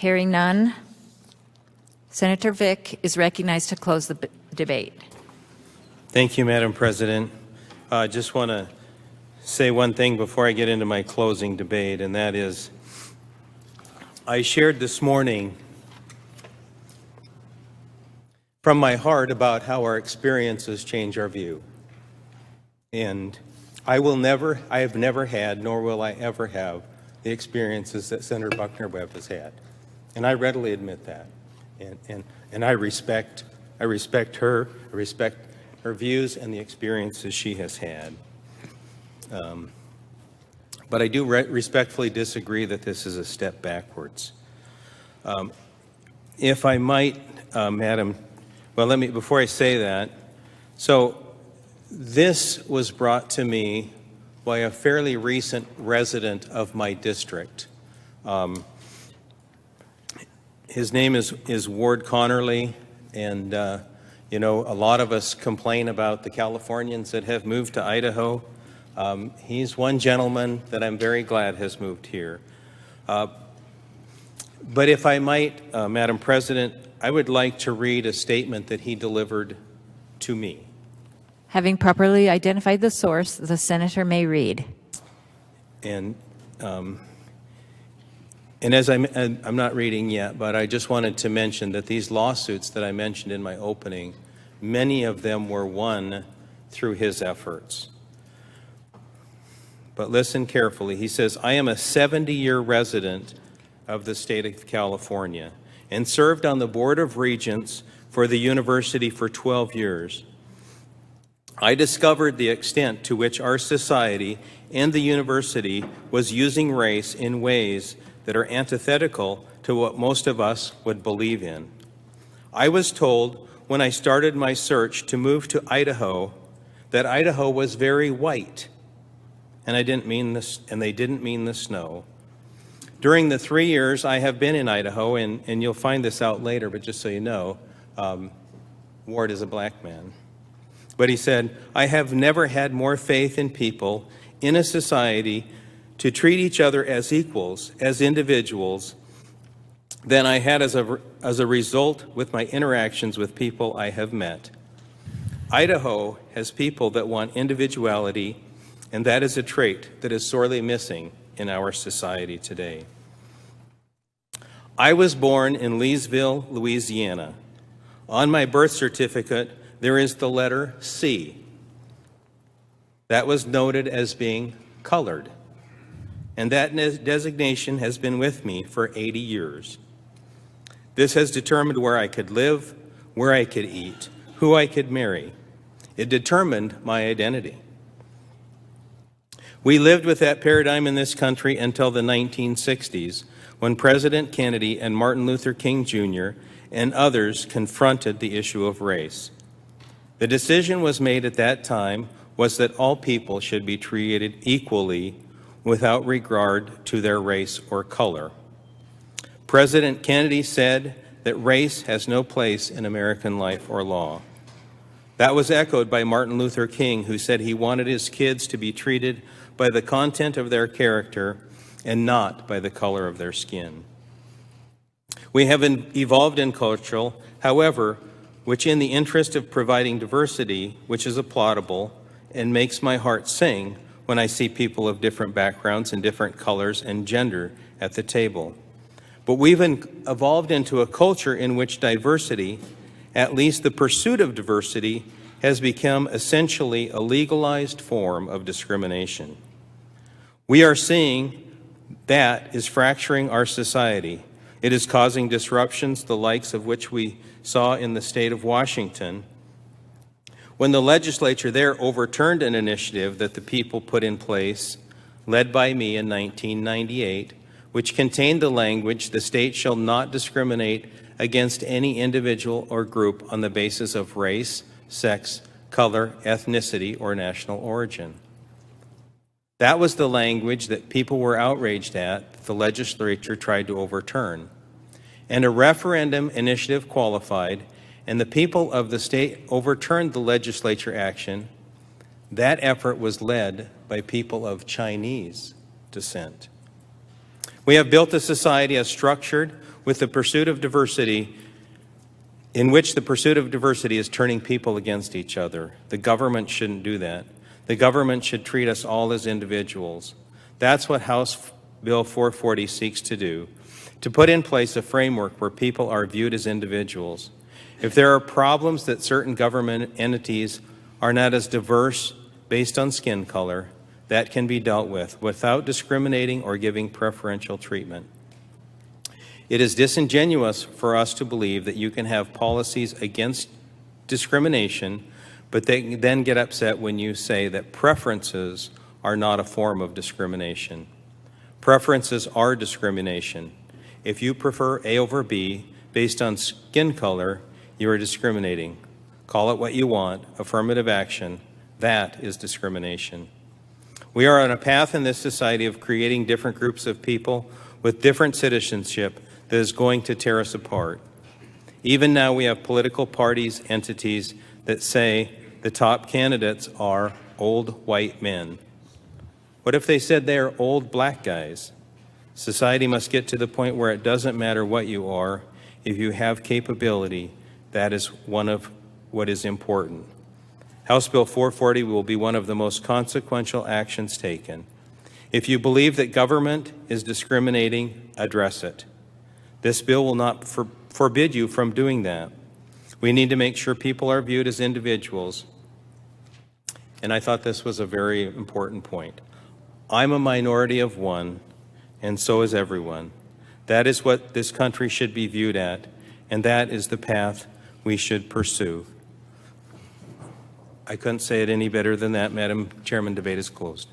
Hearing none, Senator Vick is recognized to close the debate. Thank you, Madam President. I just want to say one thing before I get into my closing debate, and that is I shared this morning from my heart about how our experiences change our view. And I have never had, nor will I ever have, the experiences that Senator Buckner-Webb has had. And I readily admit that. And I respect her, I respect her views and the experiences she has had. But I do respectfully disagree that this is a step backwards. If I might, Madam, well, before I say that, so this was brought to me by a fairly recent resident of my district. His name is Ward Connerly, and you know, a lot of us complain about the Californians that have moved to Idaho. He's one gentleman that I'm very glad has moved here. But if I might, Madam President, I would like to read a statement that he delivered to me. Having properly identified the source, the senator may read. And as I'm not reading yet, but I just wanted to mention that these lawsuits that I mentioned in my opening, many of them were won through his efforts. But listen carefully. He says, I am a 70-year resident of the state of California and served on the Board of Regents for the university for 12 years. I discovered the extent to which our society and the university was using race in ways that are antithetical to what most of us would believe in. I was told when I started my search to move to Idaho that Idaho was very white, and they didn't mean the snow. During the 3 years I have been in Idaho, and you'll find this out later, but just so you know, Ward is a black man. But he said, I have never had more faith in people in a society to treat each other as equals, as individuals, than I had as a result with my interactions with people I have met. Idaho has people that want individuality, and that is a trait that is sorely missing in our society today. I was born in Leesville, Louisiana. On my birth certificate, there is the letter C. That was noted as being colored. And that designation has been with me for 80 years. This has determined where I could live, where I could eat, who I could marry. It determined my identity. We lived with that paradigm in this country until the 1960s, when President Kennedy and Martin Luther King Jr. and others confronted the issue of race. The decision was made at that time was that all people should be treated equally without regard to their race or color. President Kennedy said that race has no place in American life or law. That was echoed by Martin Luther King, who said he wanted his kids to be treated by the content of their character and not by the color of their skin. We have evolved in culture, however, which in the interest of providing diversity, which is applaudable and makes my heart sing when I see people of different backgrounds and different colors and gender at the table. But we've evolved into a culture in which diversity, at least the pursuit of diversity, has become essentially a legalized form of discrimination. We are seeing that is fracturing our society. It is causing disruptions, the likes of which we saw in the state of Washington, when the legislature there overturned an initiative that the people put in place, led by me in 1998, which contained the language, the state shall not discriminate against any individual or group on the basis of race, sex, color, ethnicity, or national origin. That was the language that people were outraged at, that the legislature tried to overturn. And a referendum initiative qualified, and the people of the state overturned the legislature action. That effort was led by people of Chinese descent. We have built a society as structured with the pursuit of diversity, in which the pursuit of diversity is turning people against each other. The government shouldn't do that. The government should treat us all as individuals. That's what House Bill 440 seeks to do, to put in place a framework where people are viewed as individuals. If there are problems that certain government entities are not as diverse based on skin color, that can be dealt with without discriminating or giving preferential treatment. It is disingenuous for us to believe that you can have policies against discrimination, but they then get upset when you say that preferences are not a form of discrimination. Preferences are discrimination. If you prefer A over B based on skin color, you are discriminating. Call it what you want, affirmative action. That is discrimination. We are on a path in this society of creating different groups of people with different citizenship that is going to tear us apart. Even now we have political parties, entities that say the top candidates are old white men. What if they said they are old black guys? Society must get to the point where it doesn't matter what you are. If you have capability, that is one of what is important. House Bill 440 will be one of the most consequential actions taken. If you believe that government is discriminating, address it. This bill will not forbid you from doing that. We need to make sure people are viewed as individuals. And I thought this was a very important point. I'm a minority of one, and so is everyone. That is what this country should be viewed at, and that is the path we should pursue. I couldn't say it any better than that, Madam Chairman. Debate is closed.